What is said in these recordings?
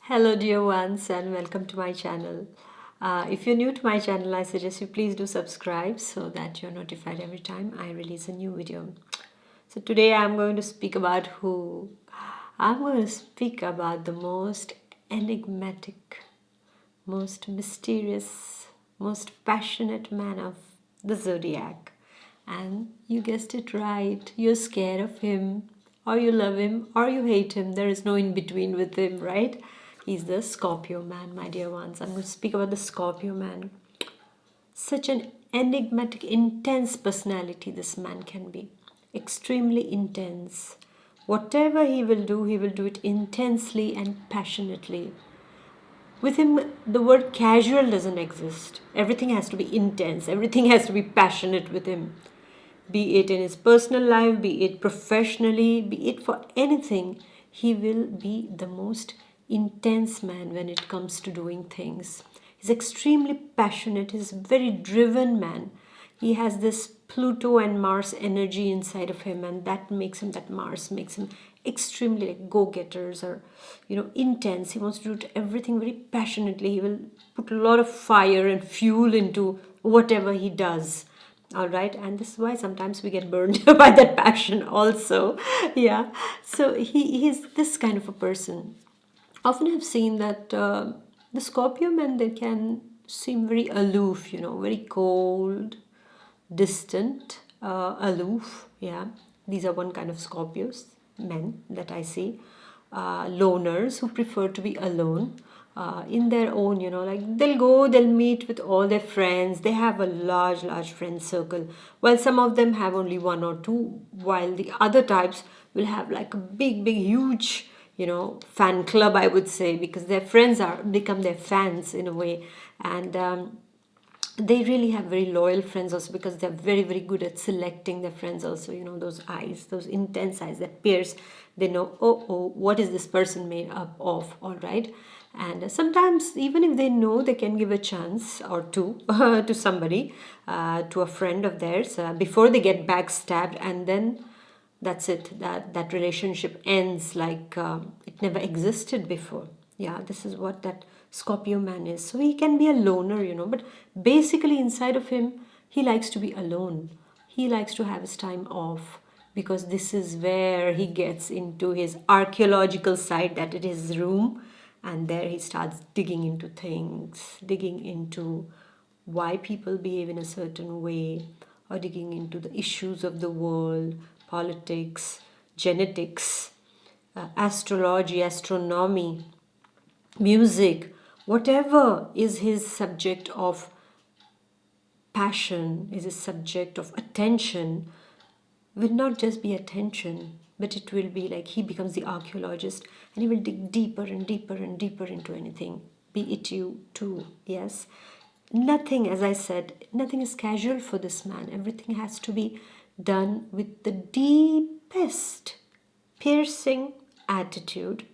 Hello, dear ones, and welcome to my channel. If you're new to my channel, I suggest you please do subscribe so that you're notified every time I release a new video. So, today I'm going to speak about who? I'm going to speak about the most enigmatic, most mysterious, most passionate man of the zodiac. And you guessed it right, you're scared of him, or you love him, or you hate him. There is no in between with him, right? He's the Scorpio man, my dear ones. I'm going to speak about the Scorpio man. Such an enigmatic, intense personality this man can be. Extremely intense. Whatever he will do it intensely and passionately. With him, the word casual doesn't exist. Everything has to be intense, everything has to be passionate with him. Be it in his personal life, be it professionally, be it for anything, he will be the most intense man when it comes to doing things. He's extremely passionate, he's a very driven man. He has this Pluto and Mars energy inside of him, and that Mars makes him extremely like go-getters or intense. He wants to do everything very passionately. He will put a lot of fire and fuel into whatever he does. All right, and this is why sometimes we get burned by that passion also. Yeah, so he's this kind of a person. Often I've seen that the Scorpio men, they can seem very aloof, very cold, distant, aloof. Yeah, these are one kind of Scorpios men that I see. Loners who prefer to be alone. In their own, like they'll meet with all their friends. They have a large friend circle. While some of them have only one or two, while the other types will have like a big, huge, fan club, I would say, because their friends are become their fans in a way. And they really have very loyal friends also, because they're very good at selecting their friends also. Those eyes, those intense eyes that pierce. They know, oh, what is this person made up of? All right. And sometimes even if they know, they can give a chance or two to somebody, to a friend of theirs, before they get backstabbed, and then that's it, that relationship ends like it never existed before. Yeah, this is what that Scorpio man is. So he can be a loner, but basically inside of him, he likes to be alone. He likes to have his time off, because this is where he gets into his archaeological side, that it is his room, and there he starts digging into things, digging into why people behave in a certain way, or digging into the issues of the world, politics, genetics, astrology, astronomy, music, whatever is his subject of passion, is his subject of attention, will not just be attention, but it will be like he becomes the archaeologist, and he will dig deeper and deeper and deeper into anything, be it you too. Yes. Nothing, as I said, nothing is casual for this man. Everything has to be done with the deepest, piercing attitude,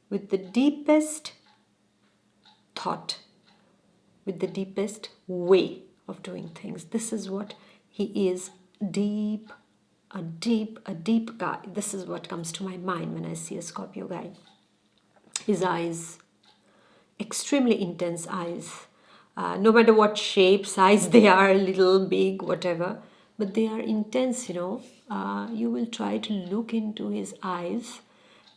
with the deepest thought, with the deepest way of doing things. This is what he is. Deep, a deep guy. This is what comes to my mind when I see a Scorpio guy. His eyes, extremely intense eyes. No matter what shape, size they are, little, big, whatever, but they are intense, you will try to look into his eyes,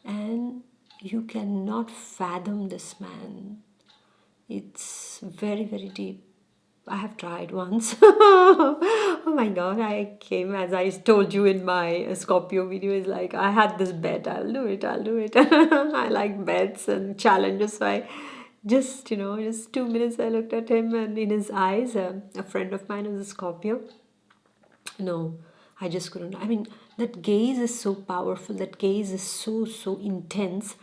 and you cannot fathom this man. It's very deep. I have tried once. Oh my god, I came, as I told you in my Scorpio video, is like I had this bet, I'll do it. I like bets and challenges, so I just 2 minutes I looked at him, and in his eyes, a friend of mine was a Scorpio. No, I just couldn't. I mean, that gaze is so powerful, that gaze is so intense,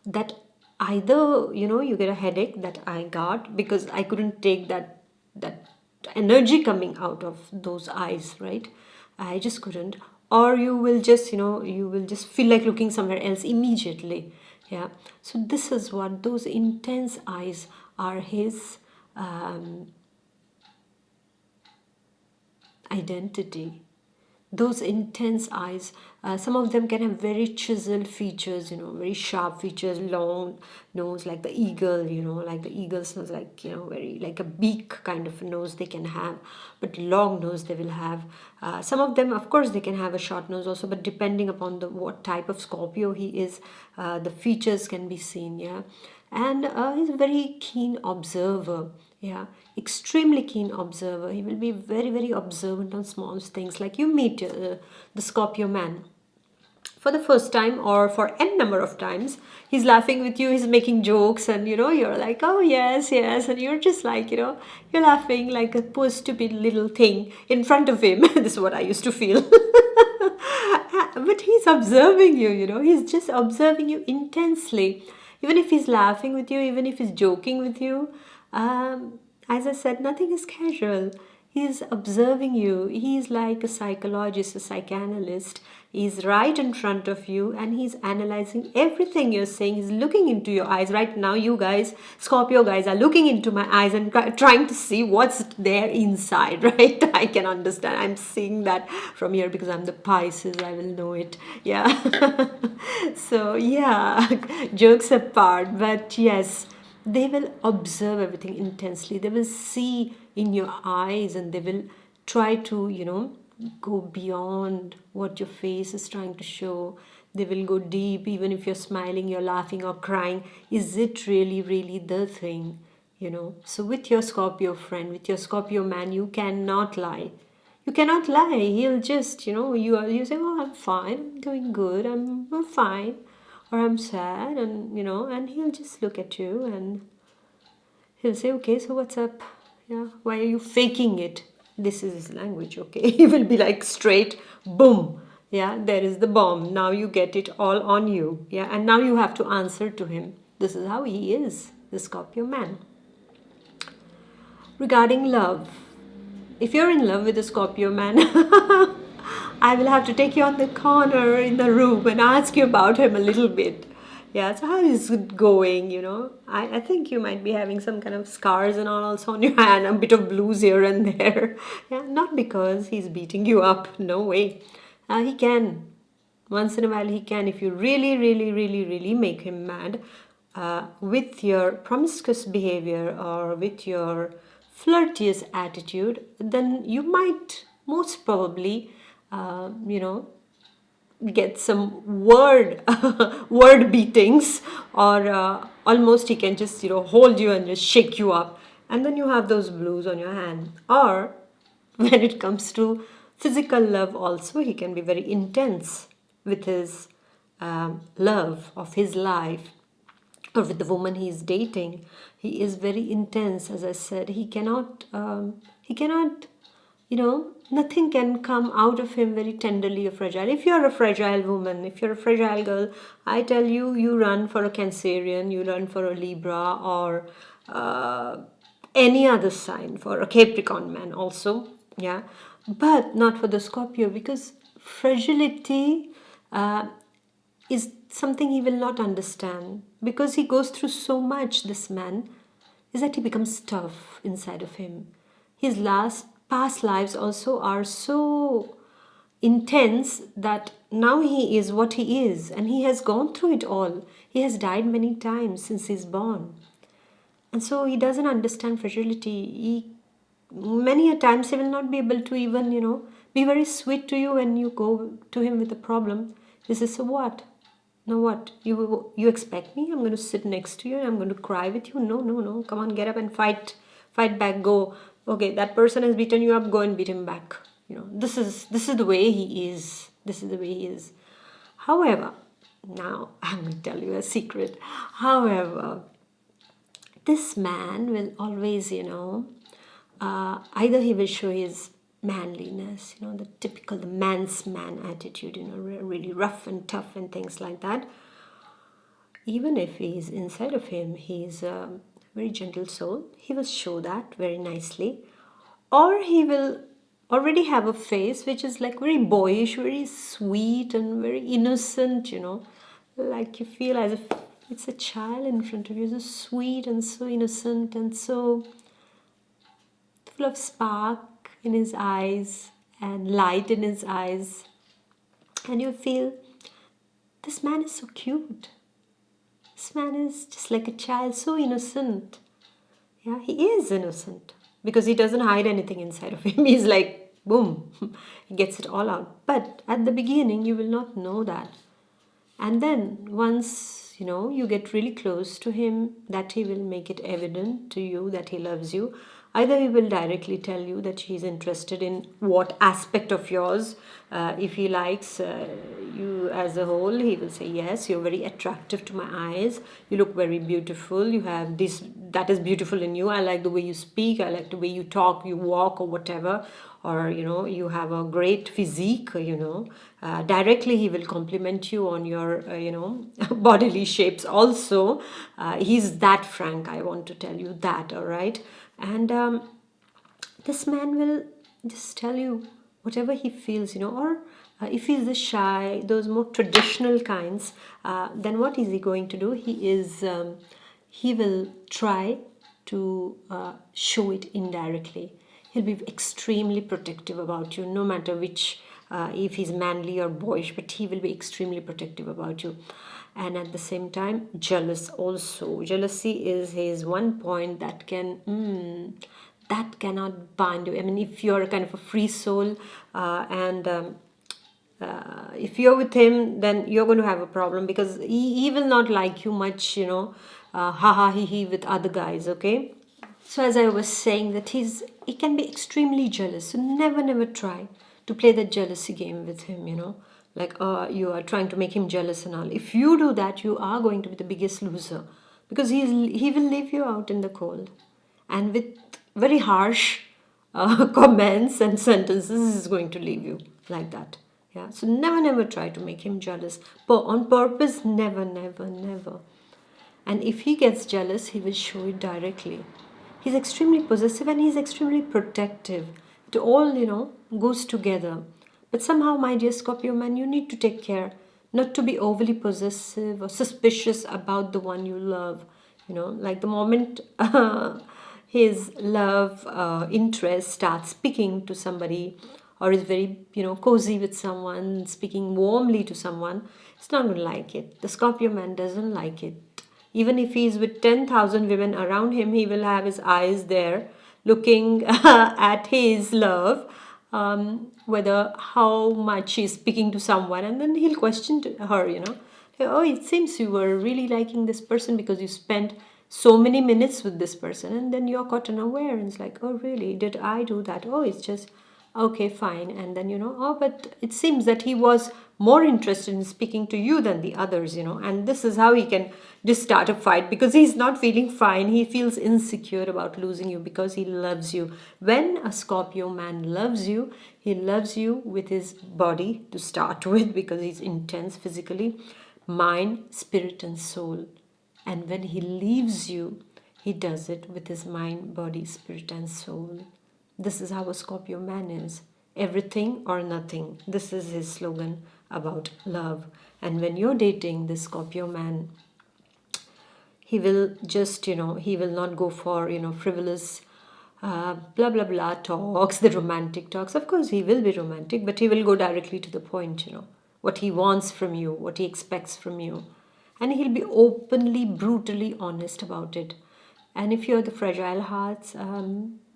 that either, you get a headache, that I got, because I couldn't take that energy coming out of those eyes, right? I just couldn't. Or you will just, you will just feel like looking somewhere else immediately. Yeah. So this is what those intense eyes are, his identity. those intense eyes. Some of them can have very chiseled features, very sharp features, long nose like the eagle, like the eagle's nose, like, very like a beak kind of a nose they can have, but long nose they will have. Some of them, of course, they can have a short nose also, but depending upon the what type of Scorpio he is, the features can be seen, yeah. And he's a very keen observer, yeah, extremely keen observer. He will be very, very observant on small things. Like you meet the Scorpio man for the first time or for n number of times, he's laughing with you, he's making jokes, and you're like, oh yes, yes, and you're just like, you're laughing like a poor stupid little thing in front of him. This is what I used to feel. But he's observing you, he's just observing you intensely. Even if he's laughing with you, even if he's joking with you, as I said, nothing is casual. He's observing you. He's like a psychologist, a psychanalyst. He's right in front of you and he's analyzing everything you're saying. He's looking into your eyes. Right now, you guys, Scorpio guys, are looking into my eyes and trying to see what's there inside, right? I can understand. I'm seeing that from here because I'm the Pisces. I will know it. Yeah. So, yeah, jokes apart. But yes, they will observe everything intensely. They will see in your eyes and they will try to, go beyond what your face is trying to show. They will go deep, even if you're smiling, you're laughing or crying. Is it really, really the thing? So with your Scorpio friend, with your Scorpio man, you cannot lie. You cannot lie. He'll just, you say, oh, I'm fine, I'm doing good, I'm fine, or I'm sad, and and he'll just look at you and he'll say, okay, so what's up? Yeah, why are you faking it? This is his language, okay? He will be like straight, boom. Yeah, there is the bomb. Now you get it all on you. Yeah, and now you have to answer to him. This is how he is, the Scorpio man. Regarding love, if you're in love with a Scorpio man, I will have to take you on the corner in the room and ask you about him a little bit. Yeah, so how is it going? I think you might be having some kind of scars and all also on your hand, a bit of blues here and there. Yeah, not because he's beating you up. No way. He can. Once in a while, he can. If you really, really, really, really make him mad with your promiscuous behavior or with your flirtious attitude, then you might most probably, get some word beatings, or almost he can just hold you and just shake you up, and then you have those blues on your hand. Or when it comes to physical love also, he can be very intense with his love of his life, or with the woman he is dating. He is very intense, as I said. He cannot, nothing can come out of him very tenderly or fragile. If you're a fragile woman, if you're a fragile girl, I tell you, you run for a Cancerian, you run for a Libra, or any other sign, for a Capricorn man also, yeah, but not for the Scorpio, because fragility is something he will not understand, because he goes through so much, this man, is that he becomes tough inside of him. His last past lives also are so intense that now he is what he is, and he has gone through it all. He has died many times since he's born. And so he doesn't understand fragility. Many a times he will not be able to even, be very sweet to you when you go to him with a problem. He says, so what? Now what? You expect me? I'm going to sit next to you and I'm going to cry with you? No, no, no. Come on, get up and fight. Fight back. Go. Okay, that person has beaten you up. Go and beat him back. This is the way he is. This is the way he is. However, now I'm going to tell you a secret. However, this man will always, either he will show his manliness, the man's man attitude, really rough and tough and things like that. Even if he's inside of him, he's a very gentle soul, he will show that very nicely. Or he will already have a face which is like very boyish, very sweet and very innocent, like you feel as if it's a child in front of you, so sweet and so innocent and so full of spark in his eyes, and light in his eyes, and you feel this man is so cute. This man is just like a child, so innocent. Yeah, he is innocent because he doesn't hide anything inside of him. He's like, boom, he gets it all out. But at the beginning, you will not know that. And then once you get really close to him, that he will make it evident to you that he loves you. Either he will directly tell you that he's interested in what aspect of yours. If he likes you as a whole, he will say, yes, you're very attractive to my eyes, you look very beautiful, you have this that is beautiful in you, I like the way you speak, I like the way you talk, you walk, or whatever. Or you have a great physique. Directly he will compliment you on your bodily shapes also. He's that frank, I want to tell you that. All right. And this man will just tell you whatever he feels, or if he's the shy, those more traditional kinds, then what is he going to do? He will try to show it indirectly. He'll be extremely protective about you, no matter which, if he's manly or boyish, but he will be extremely protective about you. And at the same time, jealous also. Jealousy is his one point that that cannot bind you. I mean, if you're kind of a free soul, and if you're with him, then you're going to have a problem, because he will not like you much, ha ha he with other guys, okay? So as I was saying, that he can be extremely jealous. So never try to play that jealousy game with him, like you are trying to make him jealous and all. If you do that, you are going to be the biggest loser, because he will leave you out in the cold, and with very harsh comments and sentences is going to leave you like that. Yeah. So never try to make him jealous, but on purpose. Never. And if he gets jealous, he will show it directly. He's extremely possessive and he's extremely protective. It all, goes together. But somehow, my dear Scorpio man, you need to take care not to be overly possessive or suspicious about the one you love. Like the moment his love interest starts speaking to somebody, or is very, cozy with someone, speaking warmly to someone, it's not going to like it. The Scorpio man doesn't like it. Even if he's with 10,000 women around him, he will have his eyes there looking at his love, whether how much he's speaking to someone, and then he'll question her, oh, it seems you were really liking this person because you spent so many minutes with this person, and then you're caught unaware, and it's like, oh, really? Did I do that? Oh, it's just okay, fine. And then, oh, but it seems that he was more interested in speaking to you than the others, and this is how he can just start a fight, because he's not feeling fine. He feels insecure about losing you because he loves you. When a Scorpio man loves you, he loves you with his body to start with, because he's intense physically, mind, spirit, and soul. And when he leaves you, he does it with his mind, body, spirit, and soul. This is how a Scorpio man is. Everything or nothing. This is his slogan about love. And when you're dating this Scorpio man, he will just, he will not go for, frivolous, blah, blah, blah talks, the romantic talks. Of course, he will be romantic, but he will go directly to the point, what he wants from you, what he expects from you. And he'll be openly, brutally honest about it. And if you're the fragile hearts,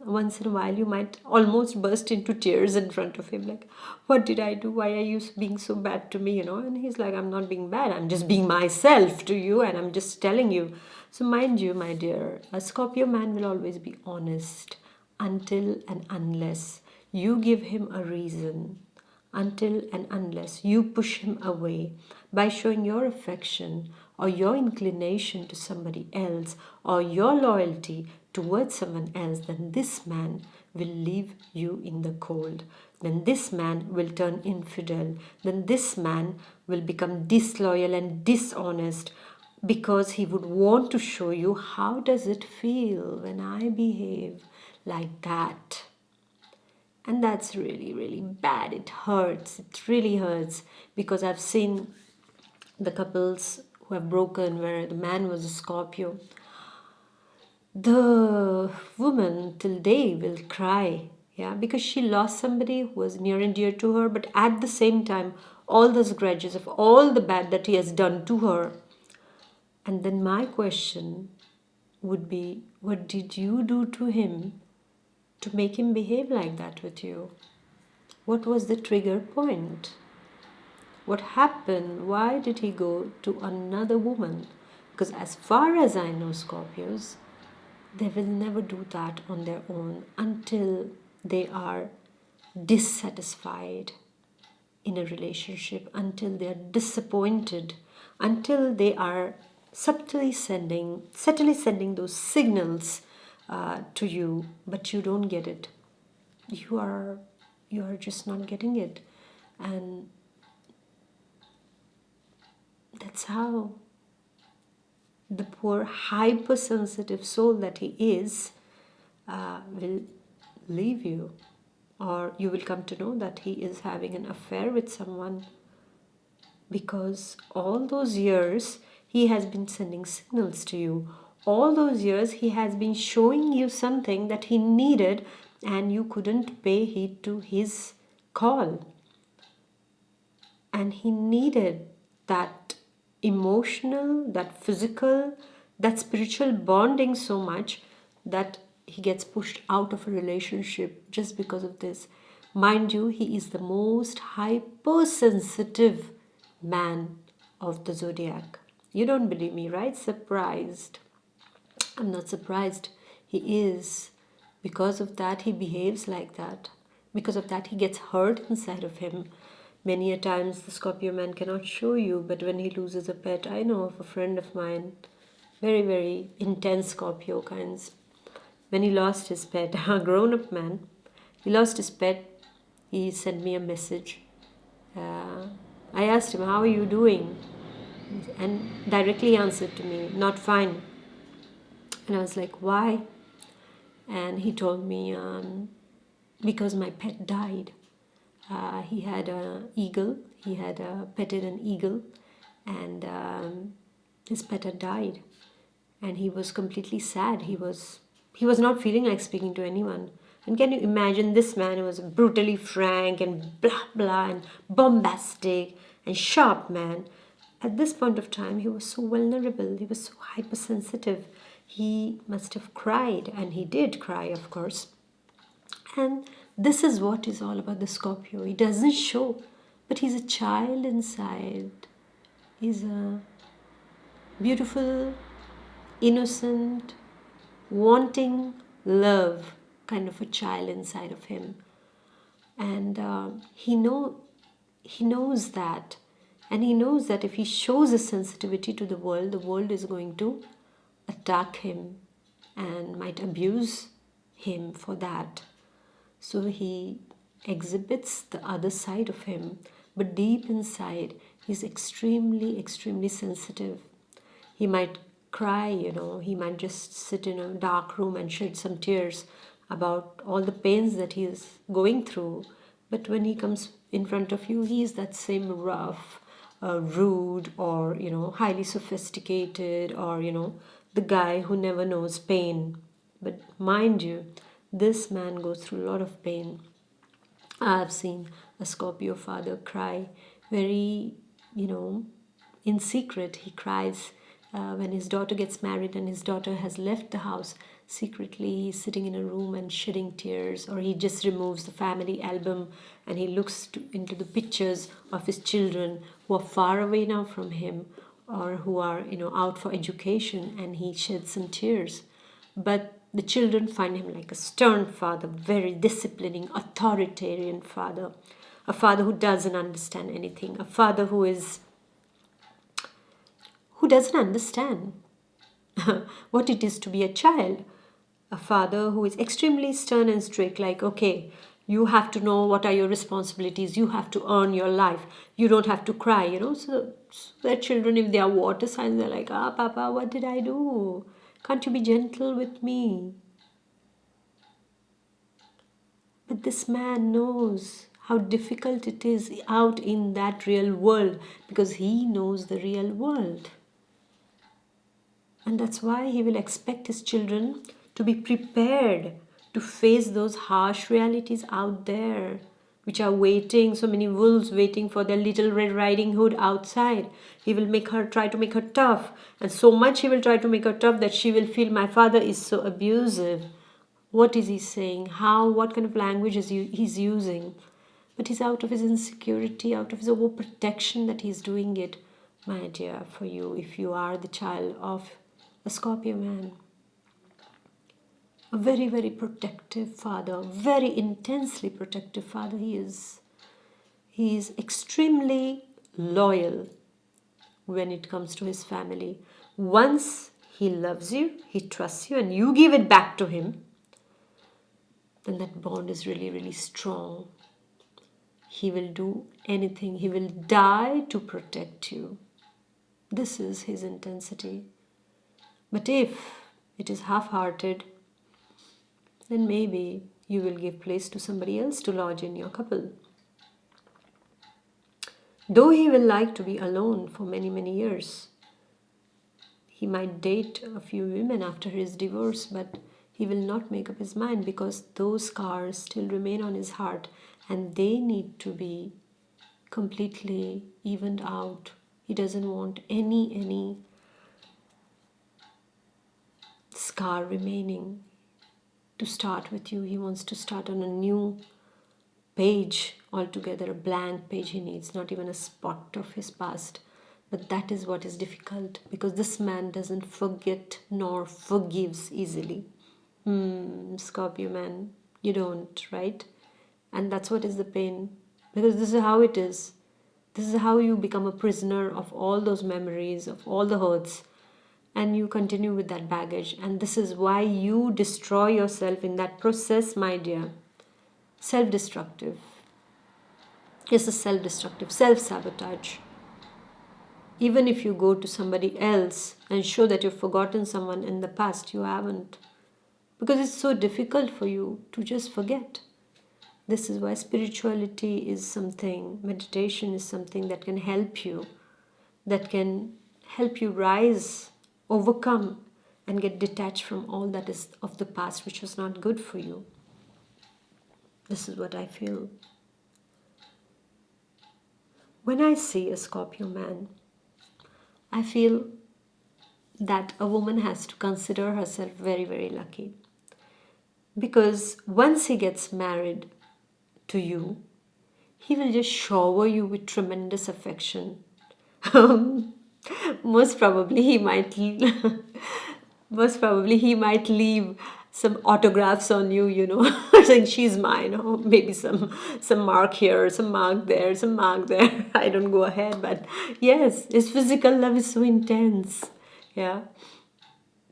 once in a while you might almost burst into tears in front of him, like, what did I do? Why are you being so bad to me? And he's like, I'm not being bad, I'm just being myself to you, and I'm just telling you. So mind you, my dear, a Scorpio man will always be honest until and unless you give him a reason, until and unless you push him away by showing your affection or your inclination to somebody else or your loyalty towards someone else, then this man will leave you in the cold. Then this man will turn infidel. Then this man will become disloyal and dishonest, because he would want to show you, how does it feel when I behave like that? And that's really bad. It hurts. It really hurts, because I've seen the couples who have broken where the man was a Scorpio. The woman till day will cry, Yeah, because she lost somebody who was near and dear to her, but at the same time, all those grudges of all the bad that he has done to her. And then my question would be, what did you do to him to make him behave like that with you? What was the trigger point? What happened? Why did he go to another woman? Because as far as I know, Scorpios, they will never do that on their own until they are dissatisfied in a relationship, until they are disappointed, until they are subtly sending those signals to you, but you don't get it. You are just not getting it, and that's how the poor hypersensitive soul that he is will leave you, or you will come to know that he is having an affair with someone, because all those years he has been sending signals to you. All those years he has been showing you something that he needed, and you couldn't pay heed to his call. And he needed that emotional, that physical, that spiritual bonding so much that he gets pushed out of a relationship just because of this. Mind you, he is the most hypersensitive man of the zodiac. You don't believe me, right? Surprised. I'm not surprised. He is. Because of that, he behaves like that. Because of that, he gets hurt inside of him. Many a times the Scorpio man cannot show you, but when he loses a pet, I know of a friend of mine, very, very intense Scorpio kinds. When he lost his pet, a grown-up man, he lost his pet, he sent me a message. I asked him, how are you doing? And directly he answered to me, not fine. And I was like, why? And he told me, because my pet died. He had an eagle. He had petted an eagle, and his pet had died, and he was completely sad. He was not feeling like speaking to anyone. And can you imagine this man who was brutally frank and blah blah and bombastic and sharp man? At this point of time, he was so vulnerable. He was so hypersensitive. He must have cried, and he did cry, of course. And this is what is all about the Scorpio. He doesn't show, but he's a child inside. He's a beautiful, innocent, wanting love kind of a child inside of him. And he knows that. And he knows that if he shows his sensitivity to the world is going to attack him and might abuse him for that. So he exhibits the other side of him, but deep inside, he's extremely, extremely sensitive. He might cry, he might just sit in a dark room and shed some tears about all the pains that he is going through. But when he comes in front of you, he is that same rough, rude, or, highly sophisticated, or, the guy who never knows pain. But mind you, this man goes through a lot of pain. I've seen a Scorpio father cry very, in secret. He cries when his daughter gets married and his daughter has left the house. Secretly, he's sitting in a room and shedding tears, or he just removes the family album and he looks into the pictures of his children who are far away now from him, or who are, out for education, and he sheds some tears. But the children find him like a stern father, very disciplining, authoritarian father, a father who doesn't understand anything, a father who doesn't understand what it is to be a child, a father who is extremely stern and strict, like, okay, you have to know what are your responsibilities, you have to earn your life, you don't have to cry, so their children, if they are water signs, they're like, Papa, what did I do? Can't you be gentle with me? But this man knows how difficult it is out in that real world, because he knows the real world. And that's why he will expect his children to be prepared to face those harsh realities out there, which are waiting, so many wolves waiting for their little Red Riding Hood outside. He will try to make her tough, and so much he will try to make her tough that she will feel my father is so abusive. What is he saying? What kind of language he's using? But he's out of his insecurity, out of his overprotection that he's doing it, my dear, for you, if you are the child of a Scorpio man. A very, very protective father, very intensely protective father he is. He is extremely loyal when it comes to his family. Once he loves you, he trusts you, and you give it back to him, then that bond is really, really strong. He will do anything. He will die to protect you. This is his intensity. But if it is half-hearted, then maybe you will give place to somebody else to lodge in your couple. Though he will like to be alone for many, many years, he might date a few women after his divorce, but he will not make up his mind because those scars still remain on his heart and they need to be completely evened out. He doesn't want any scar remaining to start with you. He wants to start on a new page altogether, a blank page he needs, not even a spot of his past. But that is what is difficult because this man doesn't forget nor forgives easily. Scorpio man, you don't, right? And that's what is the pain, because this is how it is. This is how you become a prisoner of all those memories, of all the hurts, and you continue with that baggage. And this is why you destroy yourself in that process, my dear. Self-destructive. It's a self-destructive, self-sabotage. Even if you go to somebody else and show that you've forgotten someone in the past, you haven't. Because it's so difficult for you to just forget. This is why spirituality is something, meditation is something that can help you rise, overcome, and get detached from all that is of the past which was not good for you. This is what I feel. When I see a Scorpio man, I feel that a woman has to consider herself very, very lucky. Because once he gets married to you, he will just shower you with tremendous affection. Most probably he might leave some autographs on you, saying she's mine, or maybe some mark here, some mark there, some mark there. I don't go ahead, but yes, his physical love is so intense, yeah,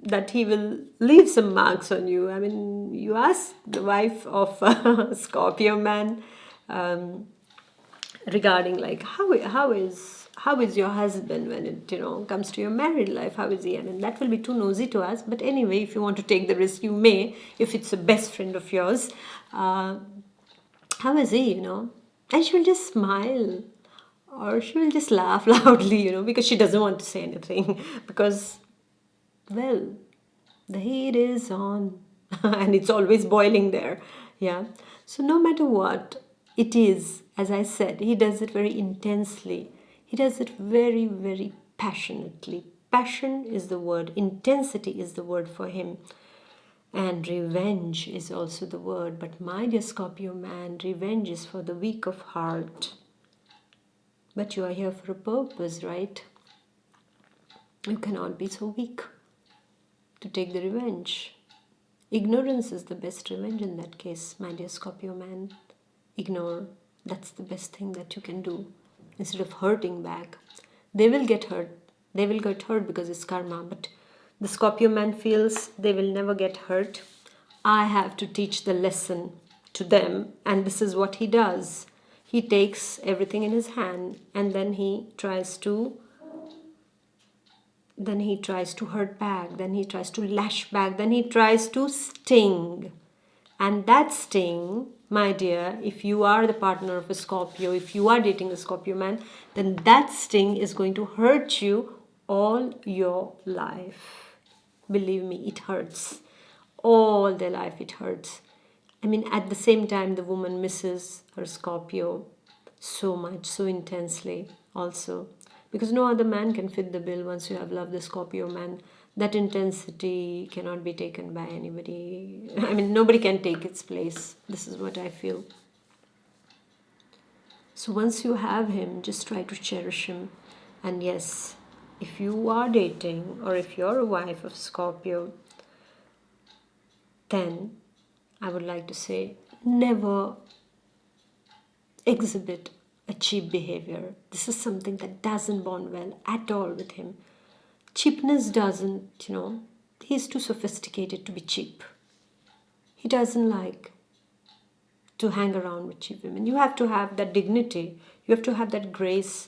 that he will leave some marks on you. I mean, you ask the wife of a Scorpio man regarding like how is your husband when it comes to your married life? How is he? I mean, that will be too nosy to us. But anyway, if you want to take the risk, you may. If it's a best friend of yours, how is he? And she will just smile, or she will just laugh loudly, because she doesn't want to say anything because, well, the heat is on and it's always boiling there. Yeah. So no matter what it is, as I said, he does it very intensely. He does it very, very passionately. Passion is the word. Intensity is the word for him. And revenge is also the word. But my dear Scorpio man, revenge is for the weak of heart. But you are here for a purpose, right? You cannot be so weak to take the revenge. Ignorance is the best revenge in that case, my dear Scorpio man. Ignore. That's the best thing that you can do. Instead of hurting back. They will get hurt. They will get hurt because it's karma. But the Scorpio man feels they will never get hurt. I have to teach the lesson to them. And this is what he does. He takes everything in his hand and then he tries to hurt back, then he tries to lash back, then he tries to sting. And that sting, my dear, if you are the partner of a Scorpio, if you are dating a Scorpio man, then that sting is going to hurt you all your life. Believe me, it hurts. All their life it hurts. I mean, at the same time, the woman misses her Scorpio so much, so intensely also. Because no other man can fit the bill once you have loved the Scorpio man. That intensity cannot be taken by anybody. I mean, nobody can take its place. This is what I feel. So once you have him, just try to cherish him. And yes, if you are dating or if you're a wife of Scorpio, then I would like to say never exhibit a cheap behavior. This is something that doesn't bond well at all with him. Cheapness doesn't, he's too sophisticated to be cheap. He doesn't like to hang around with cheap women. You have to have that dignity. You have to have that grace.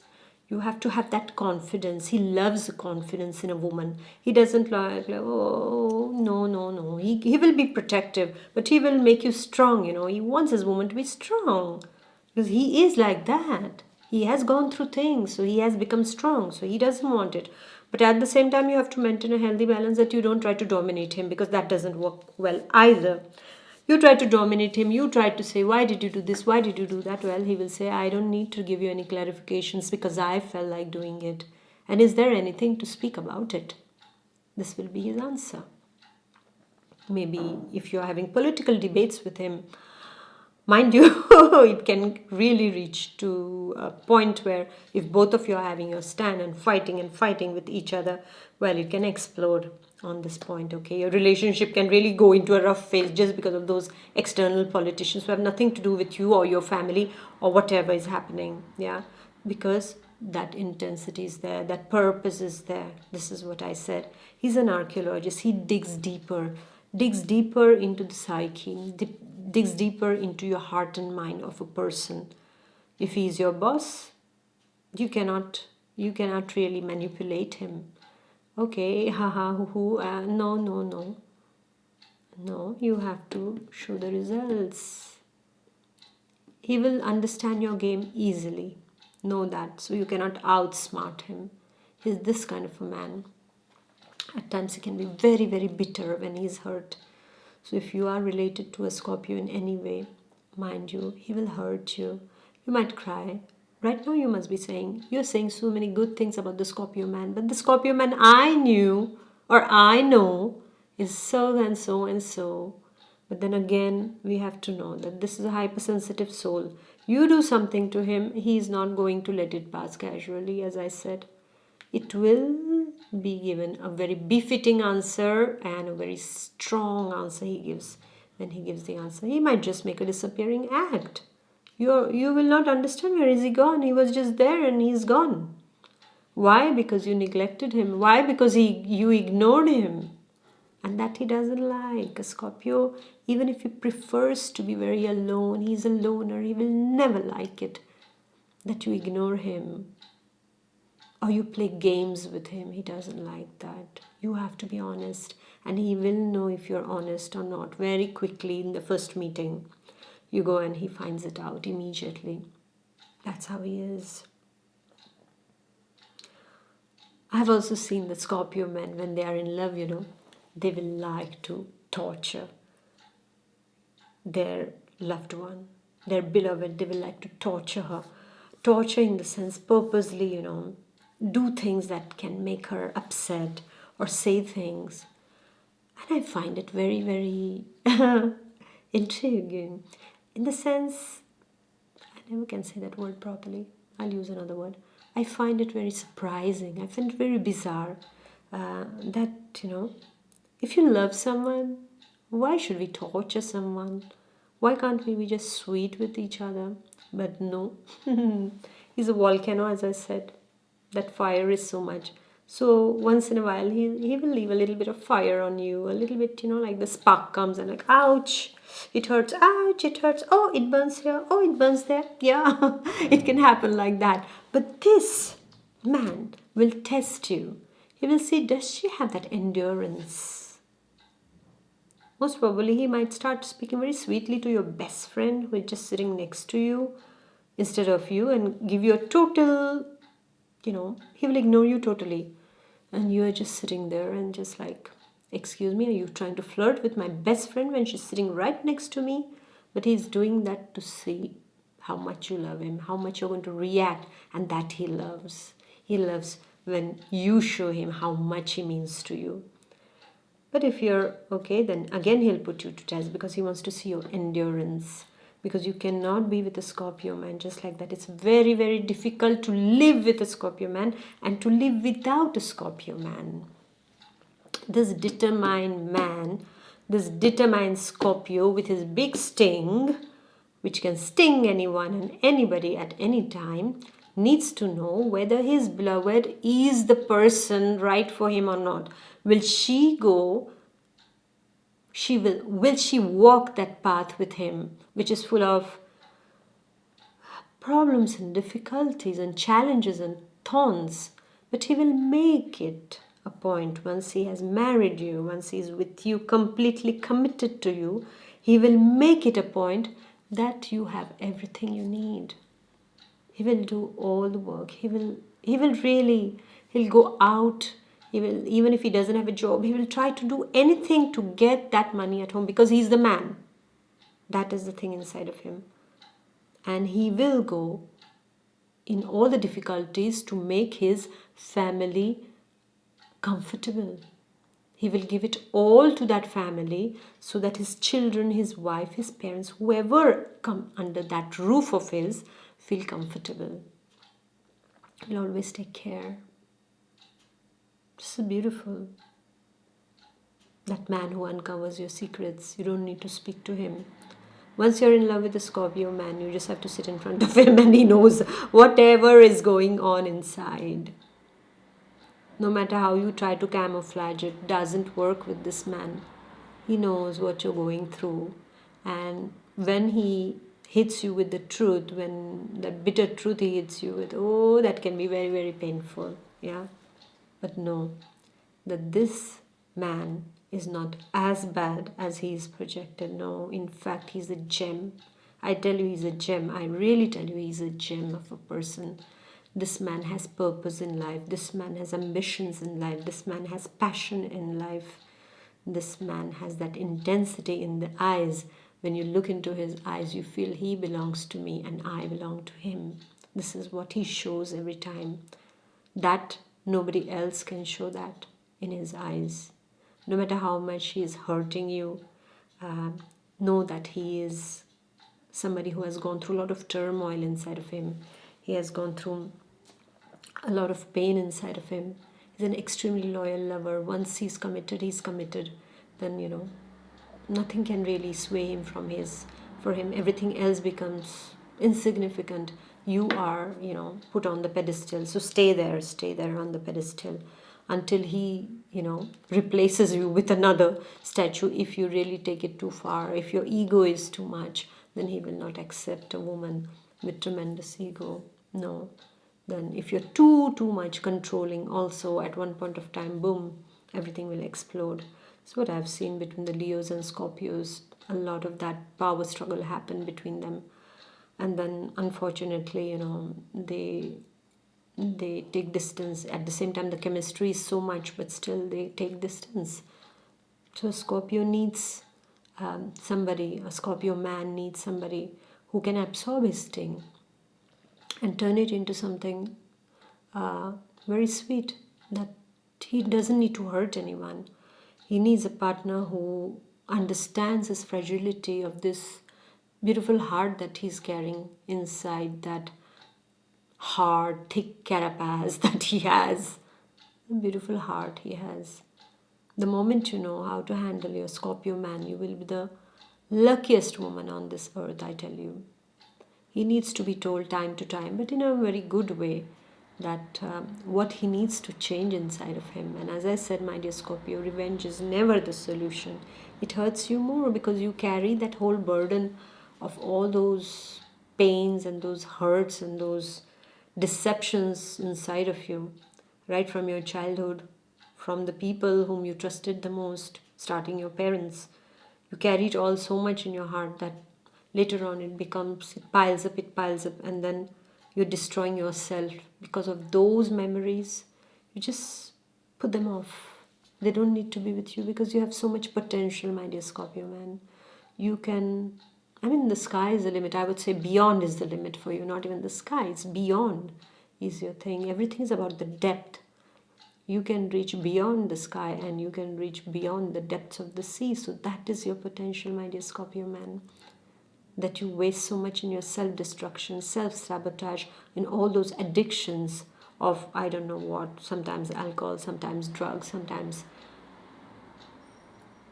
You have to have that confidence. He loves the confidence in a woman. He doesn't like oh, no, no, no. He will be protective, but he will make you strong, He wants his woman to be strong because he is like that. He has gone through things, so he has become strong, so he doesn't want it. But at the same time, you have to maintain a healthy balance that you don't try to dominate him because that doesn't work well either. You try to dominate him, you try to say, why did you do this, why did you do that? Well, he will say, I don't need to give you any clarifications because I felt like doing it. And is there anything to speak about it? This will be his answer. Maybe if you're having political debates with him, mind you, it can really reach to a point where if both of you are having your stand and fighting with each other, well, it can explode on this point, okay? Your relationship can really go into a rough phase just because of those external politicians who have nothing to do with you or your family or whatever is happening, yeah? Because that intensity is there, that purpose is there. This is what I said. He's an archaeologist. He digs deeper into the psyche, digs deeper into your heart and mind of a person. If he is your boss, you cannot really manipulate him. Okay, haha, hoo, no, you have to show the results. He will understand your game easily. Know that. So you cannot outsmart him. He's this kind of a man. At times he can be very, very bitter when he's hurt. So if you are related to a Scorpio in any way, mind you, he will hurt you. You might cry. Right now you must be saying, you're saying so many good things about the Scorpio man, but the Scorpio man I knew or I know is so and so and so. But then again, we have to know that this is a hypersensitive soul. You do something to him, he is not going to let it pass casually, as I said. It will be given a very befitting answer and a very strong answer he gives. When he gives the answer, he might just make a disappearing act. You will not understand where is he gone. He was just there and he's gone. Why? Because you neglected him. Why? Because you ignored him. And that he doesn't like. A Scorpio, even if he prefers to be very alone, he's a loner, he will never like it that you ignore him or you play games with him. He doesn't like that. You have to be honest, and he will know if you're honest or not very quickly in the first meeting. You go and he finds it out immediately. That's how he is. I've also seen the Scorpio men, when they are in love, they will like to torture their loved one, their beloved. They will like to torture her. Torture in the sense purposely, do things that can make her upset or say things. And I find it very, very intriguing. In the sense, I never can say that word properly. I'll use another word. I find it very surprising. I find it very bizarre that, if you love someone, why should we torture someone? Why can't we be just sweet with each other? But no, he's a volcano, as I said. That fire is so much. So once in a while, he will leave a little bit of fire on you, a little bit, like the spark comes and like, ouch, it hurts, ouch, it hurts, oh, it burns here, oh, it burns there. Yeah, it can happen like that. But this man will test you. He will see, does she have that endurance? Most probably, he might start speaking very sweetly to your best friend who is just sitting next to you instead of you and give you a total, he will ignore you totally. And you are just sitting there and just like, excuse me, are you trying to flirt with my best friend when she's sitting right next to me? But he's doing that to see how much you love him, how much you're going to react, and that he loves. He loves when you show him how much he means to you. But if you're okay, then again he'll put you to test because he wants to see your endurance. Because you cannot be with a Scorpio man just like that. It's very, very difficult to live with a Scorpio man and to live without a Scorpio man. This determined man, this determined Scorpio with his big sting, which can sting anyone and anybody at any time, needs to know whether his beloved is the person right for him or not. Will she go, will she walk that path with him, which is full of problems and difficulties and challenges and thorns, but he will make it a point once he has married you, once he is with you, completely committed to you, he will make it a point that you have everything you need. He will do all the work. He'll go out. He will, even if he doesn't have a job, he will try to do anything to get that money at home because he's the man. That is the thing inside of him. And he will go in all the difficulties to make his family comfortable. He will give it all to that family so that his children, his wife, his parents, whoever come under that roof of his, feel comfortable. He'll always take care. This is beautiful. That man who uncovers your secrets, you don't need to speak to him. Once you're in love with a Scorpio man, you just have to sit in front of him and he knows whatever is going on inside. No matter how you try to camouflage it, doesn't work with this man. He knows what you're going through. And when he hits you with the truth, when that bitter truth he hits you with, oh, that can be very, very painful. Yeah. But know that this man is not as bad as he is projected. No, in fact, he's a gem. I tell you, he's a gem. I really tell you, he's a gem of a person. This man has purpose in life. This man has ambitions in life. This man has passion in life. This man has that intensity in the eyes. When you look into his eyes, you feel he belongs to me and I belong to him. This is what he shows every time. That nobody else can show that in his eyes. No matter how much he is hurting you, know that he is somebody who has gone through a lot of turmoil inside of him. He has gone through a lot of pain inside of him. He's an extremely loyal lover. Once he's committed. Then, nothing can really sway him for him. Everything else becomes insignificant. You are, put on the pedestal. So stay there on the pedestal until he, replaces you with another statue. If you really take it too far, if your ego is too much, then he will not accept a woman with tremendous ego. No. Then if you're too much controlling also, at one point of time, boom, everything will explode. That's what I've seen between the Leos and Scorpios. A lot of that power struggle happened between them. And then unfortunately, they take distance. At the same time, the chemistry is so much, but still they take distance. So Scorpio needs somebody, a Scorpio man needs somebody who can absorb his sting and turn it into something very sweet, that he doesn't need to hurt anyone. He needs a partner who understands his fragility of this beautiful heart that he's carrying inside, that hard, thick carapace that he has. A beautiful heart he has. The moment you know how to handle your Scorpio man, you will be the luckiest woman on this earth, I tell you. He needs to be told time to time, but in a very good way, that what he needs to change inside of him. And as I said, my dear Scorpio, revenge is never the solution. It hurts you more because you carry that whole burden of all those pains and those hurts and those deceptions inside of you, right from your childhood, from the people whom you trusted the most, starting your parents. You carry it all so much in your heart that later on it piles up, and then you're destroying yourself because of those memories. You just put them off. They don't need to be with you because you have so much potential, my dear Scorpio man. You can I mean, the sky is the limit. I would say beyond is the limit for you, not even the sky. It's beyond is your thing. Everything is about the depth. You can reach beyond the sky and you can reach beyond the depths of the sea. So that is your potential, my dear Scorpio man. That you waste so much in your self-destruction, self-sabotage, in all those addictions of I don't know what, sometimes alcohol, sometimes drugs, sometimes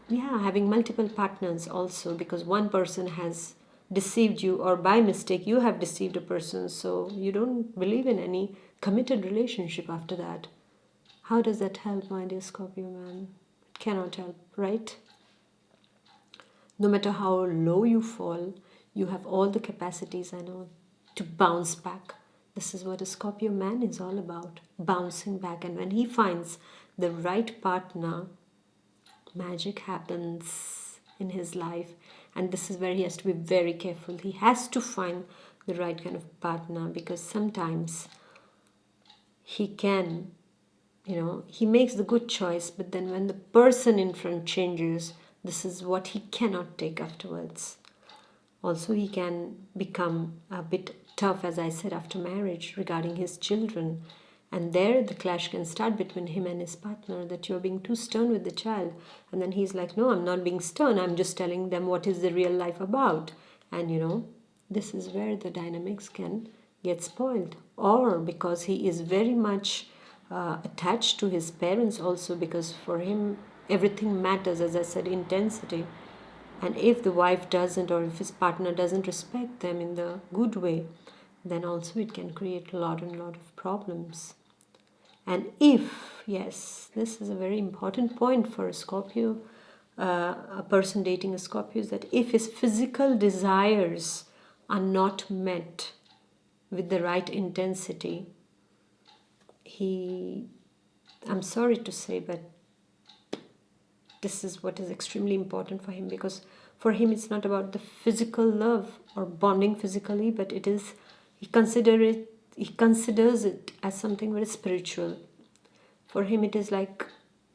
having multiple partners also, because one person has deceived you or by mistake you have deceived a person, so you don't believe in any committed relationship after that. How does that help, my dear Scorpio man? It cannot help, right? No matter how low you fall, you have all the capacities, I know, to bounce back. This is what a Scorpio man is all about, bouncing back. And when he finds the right partner, magic happens in his life. And this is where he has to be very careful. He has to find the right kind of partner, because sometimes he can, he makes the good choice, but then when the person in front changes, this is what he cannot take afterwards. Also, he can become a bit tough, as I said, after marriage regarding his children. And there the clash can start between him and his partner, that you're being too stern with the child. And then he's like, no, I'm not being stern. I'm just telling them what is the real life about. And this is where the dynamics can get spoiled. Or because he is very much attached to his parents also, because for him everything matters, as I said, intensity. And if the wife doesn't, or if his partner doesn't respect them in the good way, then also it can create a lot and lot of problems. And if, yes, this is a very important point for a Scorpio, a person dating a Scorpio, is that if his physical desires are not met with the right intensity, I'm sorry to say, but this is what is extremely important for him, because for him it's not about the physical love or bonding physically, but he considers it as something very spiritual. For him it is like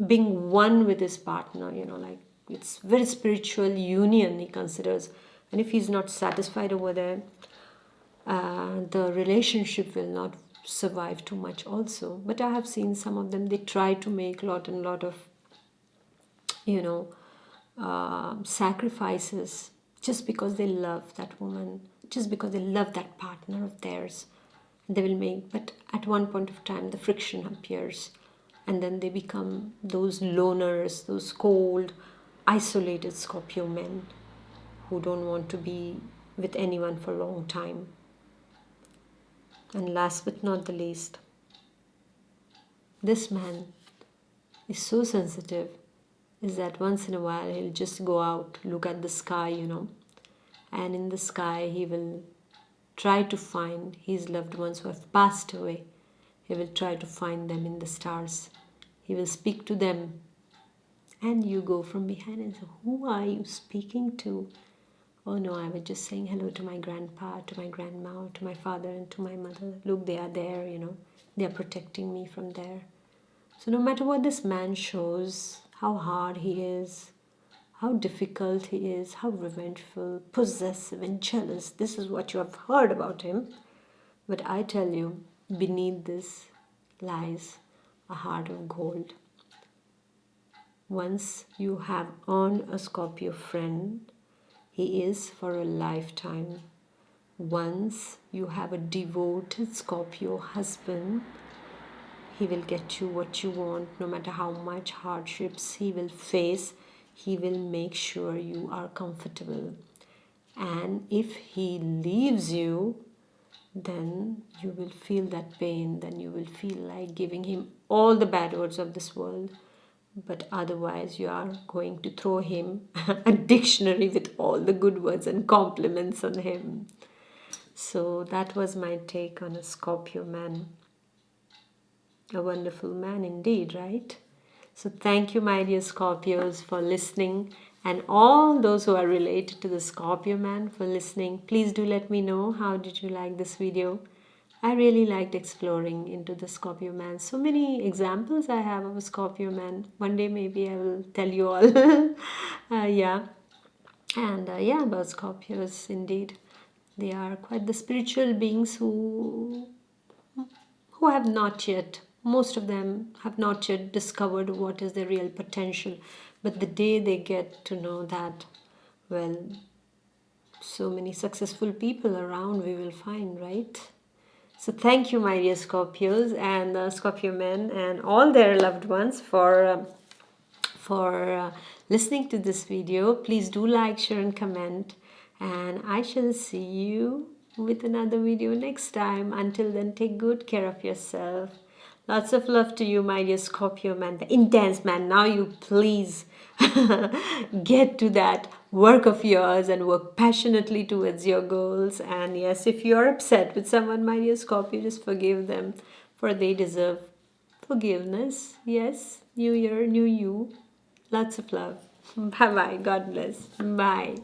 being one with his partner, like it's very spiritual union he considers. And if he's not satisfied over there, the relationship will not survive too much also. But I have seen some of them, they try to make lot and lot of sacrifices just because they love that woman, just because they love that partner of theirs. They will make, but at one point of time the friction appears, and then they become those loners, those cold, isolated Scorpio men who don't want to be with anyone for a long time. And last but not the least, this man is so sensitive, is that once in a while he'll just go out, look at the sky, and in the sky he will try to find his loved ones who have passed away. He will try to find them in the stars. He will speak to them. And you go from behind and say, who are you speaking to? Oh no, I was just saying hello to my grandpa, to my grandma, to my father and to my mother. Look, they are there, They are protecting me from there. So no matter what this man shows, how hard he is, how difficult he is, how revengeful, possessive and jealous, this is what you have heard about him. But I tell you, beneath this lies a heart of gold. Once you have earned a Scorpio friend, he is for a lifetime. Once you have a devoted Scorpio husband, he will get you what you want, no matter how much hardships he will face. He will make sure you are comfortable. And if he leaves you, then you will feel that pain. Then you will feel like giving him all the bad words of this world. But otherwise, you are going to throw him a dictionary with all the good words and compliments on him. So that was my take on a Scorpio man. A wonderful man indeed, right? So thank you, my dear Scorpios, for listening, and all those who are related to the Scorpio man for listening. Please do let me know, how did you like this video? I really liked exploring into the Scorpio man. So many examples I have of a Scorpio man. One day maybe I will tell you all. Yeah. And yeah, about Scorpios, indeed, they are quite the spiritual beings who have not yet, most of them have not yet discovered what is their real potential. But the day they get to know that, well, so many successful people around we will find, right? So thank you, my dear Scorpios and Scorpio men and all their loved ones for listening to this video. Please do like, share, and comment. And I shall see you with another video next time. Until then, take good care of yourself. Lots of love to you, my dear Scorpio man, the intense man. Now you please get to that work of yours and work passionately towards your goals. And yes, if you're upset with someone, my dear Scorpio, just forgive them, for they deserve forgiveness. Yes, new year, new you. Lots of love. Bye bye. God bless. Bye.